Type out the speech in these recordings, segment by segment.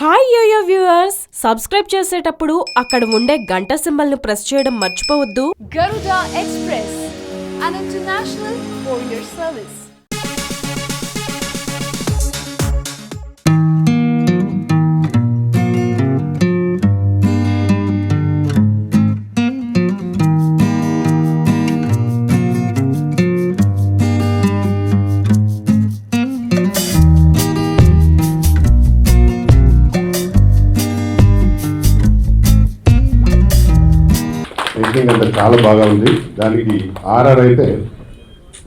Hi yo-yo viewers, subscribe చేసేటప్పుడు అక్కడ ఉండే గంట సింబల్ ను ప్రెస్ చేయడం మర్చిపోవద్దు. Garuda Express, an international courier service. Editing అంతా చాలా బాగా ఉంది. దానికి ఆర్ఆర్ అయితే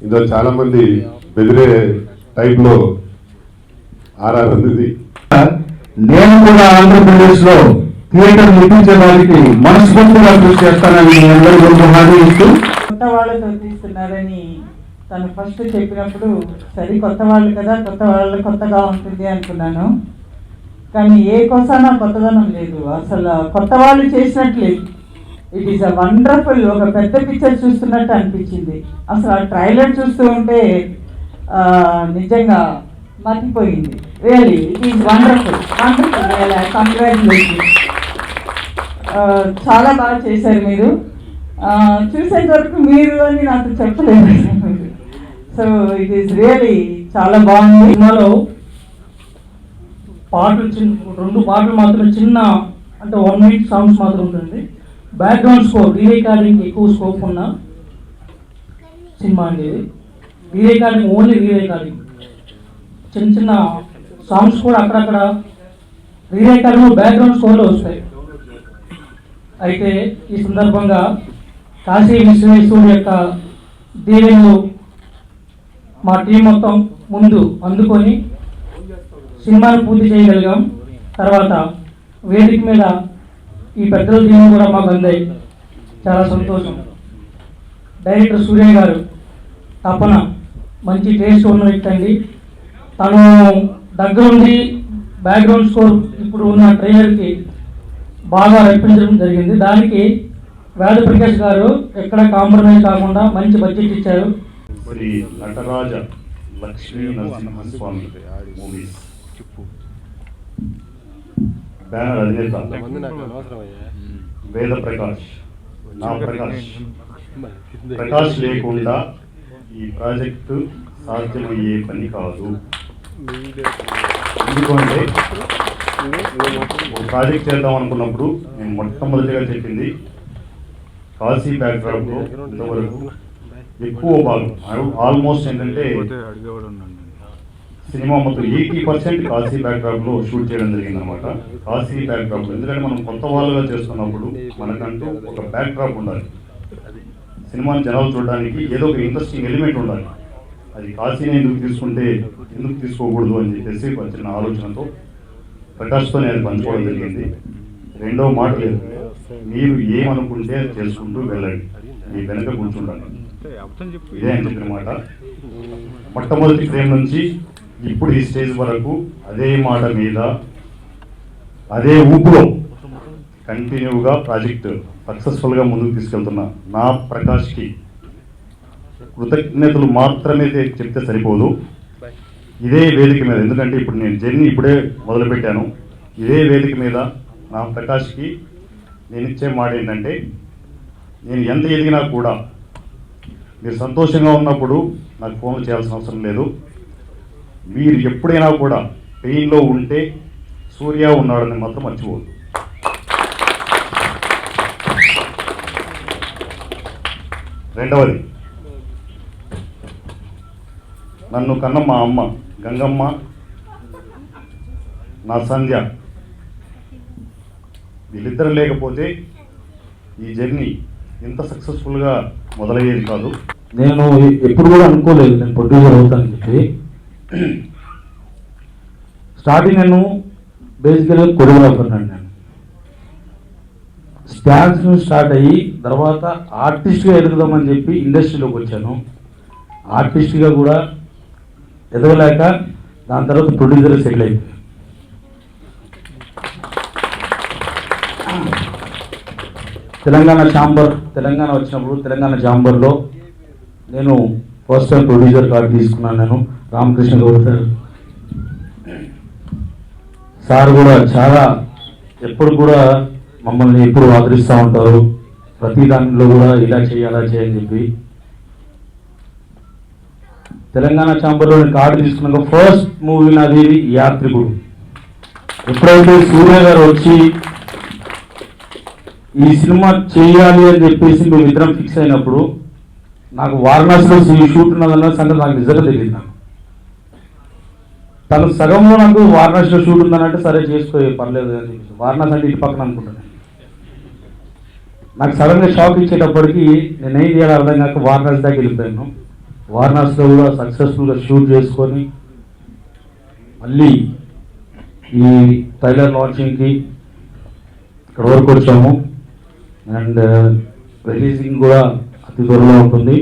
ఇందులో చాలా మంది బెదిరే టైప్లో ఆర్ఆర్ ఉంది. నేను కూడా ఆంధ్రప్రదేశ్ లో థియేటర్ నిర్మించడానికి మనస్ఫూర్తిగా కృషి చేస్తానని అందరూ హామీ ఇస్తూ కొత్త వాళ్ళతో తీస్తున్నారని తను ఫస్ట్ చెప్పినప్పుడు సరే కొత్త వాళ్ళు కదా, కొత్త వాళ్ళు కొత్తగా ఉంటుంది అనుకున్నాను. కానీ ఏ కోసానా కొత్తదనం లేదు, అసలు కొత్త వాళ్ళు చేసినట్లేదు. ఇట్ ఈస్ అ వండర్ఫుల్, ఒక పెద్ద పిక్చర్ చూస్తున్నట్టు అనిపించింది. అసలు ఆ ట్రైలర్ చూస్తూ ఉంటే నిజంగా మర్చిపోయింది. Really it is wonderful, wonderful, congratulations. చాలా బాగా చేశారు మీరు. చూసేంత వరకు మీరు అని నాకు చెప్పలేదు. సో ఇట్ ఈస్ రియల్లీ చాలా బాగుంది. సినిమాలో పాటలు రెండు పాటలు మాత్రం చిన్న అంటే 1 minute సాంగ్స్ మాత్రం ఉంటుంది. బ్యాక్గ్రౌండ్ స్కోర్ రీ రికార్డింగ్ ఎక్కువ స్కోప్ ఉన్న సినిమా అండి ఇది. Re recording, only re recording. చిన్న చిన్న సాంగ్స్ కూడా అక్కడక్కడ రీ రికార్డింగ్ బ్యాక్గ్రౌండ్ స్కోర్లో వస్తాయి. అయితే ఈ సందర్భంగా కాశీ విశ్వేశ్వరుడు యొక్క దీవెనలు మా టీం మొత్తం ముందు అందుకొని సినిమాను పూర్తి చేయగలిగాం. తర్వాత వేదిక మీద ఈ పెద్దల దీవెనలు కూడా మాకు అందాయి, చాలా సంతోషం. డైరెక్టర్ సూర్య గారు తపన మంచి టేస్ట్ ఉన్న వ్యక్తి అండి. తను దగ్గరుండి బ్యాక్గ్రౌండ్ స్కోర్ ఇప్పుడు ఉన్న ట్రైలర్కి బాగా రప్పించడం జరిగింది. దానికి వేద ప్రకాష్ గారు ఎక్కడ కాంప్రమైజ్ కాకుండా మంచి బడ్జెట్ ఇచ్చారు. శ్రీ నటరాజ లక్ష్మీ నరసింహస్వామి మూవీస్ బ్యానర్ అధినేత వేద ప్రకాష్, నా ప్రకాష్ లేకుండా ఈ ప్రాజెక్టు సాధ్యమయ్యే పని కాదు. ఎందుకంటే ఒక ప్రాజెక్ట్ చేద్దాం అనుకున్నప్పుడు నేను మొట్టమొదటిగా చెప్పింది కాశీ బ్యాక్డ్రాప్లో ఇంతవరకు ఎక్కువ భాగం ఆల్మోస్ట్ ఏంటంటే సినిమా మొత్తం 80% కాశీ బ్యాక్డ్రాప్లో షూట్ చేయడం జరిగింది అనమాట. కాశీ బ్యాక్డ్రాప్లో ఎందుకంటే మనం కొత్త వాళ్ళుగా చేస్తున్నప్పుడు మనకంటూ ఒక బ్యాక్డ్రాప్ ఉండాలి. సినిమాని జనాలు చూడడానికి ఏదో ఒక ఇంట్రెస్టింగ్ ఎలిమెంట్ ఉండాలి. అది కాశీని ఎందుకు తీసుకోకూడదు అని చెప్పేసి వచ్చిన ఆలోచనతో ప్రకాష్తో నేను పంచుకోవడం జరిగింది. రెండో మాట లేదు, మీరు ఏమనుకుంటే చేసుకుంటూ వెళ్ళండి, మీ వెనక కూర్చుంటాను, ఇదే అని చెప్పిన మాట. మొట్టమొదటి ఫ్రేమ్ నుంచి ఇప్పుడు ఈ స్టేజ్ వరకు అదే మాట మీద అదే ఊపులో కంటిన్యూగా ప్రాజెక్ట్ సక్సెస్ఫుల్గా ముందుకు తీసుకెళ్తున్న నా ప్రకాష్కి కృతజ్ఞతలు మాత్రమే చెప్తే సరిపోదు. ఇదే వేదిక మీద, ఎందుకంటే ఇప్పుడు నేను జర్నీ ఇప్పుడే మొదలుపెట్టాను, ఇదే వేదిక మీద నా ప్రకాష్కి నేను ఇచ్చే మాట ఏంటంటే, నేను ఎంత ఎదిగినా కూడా మీరు సంతోషంగా ఉన్నప్పుడు నాకు ఫోన్ చేయాల్సిన అవసరం లేదు. మీరు ఎప్పుడైనా కూడా పెయిన్లో ఉంటే సూర్య ఉన్నాడని మాత్రం మర్చిపోదు. రెండవది, నన్ను కన్న మా అమ్మ గంగమ్మ, నా సంధ్య, వీళ్ళిద్దరు లేకపోతే ఈ జర్నీ ఇంత సక్సెస్ఫుల్గా మొదలయ్యేది కాదు. నేను ఎప్పుడు కూడా అనుకోలేదు నేను ప్రొడ్యూసర్ అవుతానని చెప్పి. స్టార్టింగ్ నేను బేసికల్గా కొరియోగ్రాఫర్ నేను డ్యాన్స్ స్టార్ట్ అయ్యి తర్వాత ఆర్టిస్ట్గా ఎదుగుదామని చెప్పి ఇండస్ట్రీలోకి వచ్చాను. ఆర్టిస్ట్గా కూడా ఎదగలేక దాని తర్వాత ప్రొడ్యూసర్ సెటిల్ అయిపోయాను. తెలంగాణ వచ్చినప్పుడు తెలంగాణ ఛాంబర్లో నేను ఫస్ట్ టైం ప్రొడ్యూసర్ కార్డు తీసుకున్నాను. నేను రామకృష్ణ గౌడ్ సార్ సార్ కూడా చాలా ఎప్పుడు కూడా మమ్మల్ని ఎప్పుడు ఆదరిస్తూ ఉంటారు. ప్రతి దానిలో కూడా ఇలా చేయి అలా చేయని చెప్పి తెలంగాణ ఛాంబర్లోని కార్డు తీసుకున్నాక ఫస్ట్ మూవీ నాది యాత్రికుడు. ఎప్పుడైతే సూర్య గారు వచ్చి ఈ సినిమా చేయాలి అని చెప్పేసి మేము ఇద్దరం ఫిక్స్ అయినప్పుడు నాకు వారణాసిలో షూట్ ఉన్నదన్న సంగతి నాకు నిజంగా తెలియదు. నాకు తను సగంలో నాకు వారణాసిలో షూట్ ఉందనంటే సరే చేసుకో పర్లేదు అని చెప్పేసి వారణాసి అంటే ఇటు పక్కన అనుకుంటాను. నాకు సడన్గా షాక్ ఇచ్చేటప్పటికి నేనేం చేయాలో అర్థం కాక వారణాసి దాకా వెళ్ళిపోయాను. వారణాసిలో కూడా సక్సెస్ఫుల్గా షూట్ చేసుకొని మళ్ళీ ఈ ట్రైలర్ లాంచింగ్కి ఇక్కడ వరకు వచ్చాము. అండ్ రిలీజింగ్ కూడా అతి త్వరలో ఉంటుంది.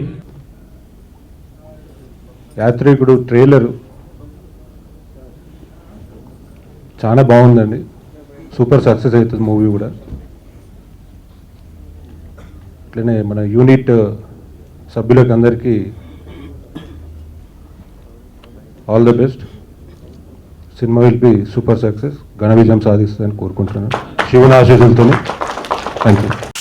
యాత్రికుడు ట్రైలర్ చాలా బాగుందండి. సూపర్ సక్సెస్ అవుతుంది మూవీ కూడా. అట్లనే మన యూనిట్ సభ్యులకు అందరికీ all the best. Cinema will be super success, ఘన విజయం సాధిస్తుందని కోరుకుంటున్నాను శివుని ఆశీస్సులతో. Thank you.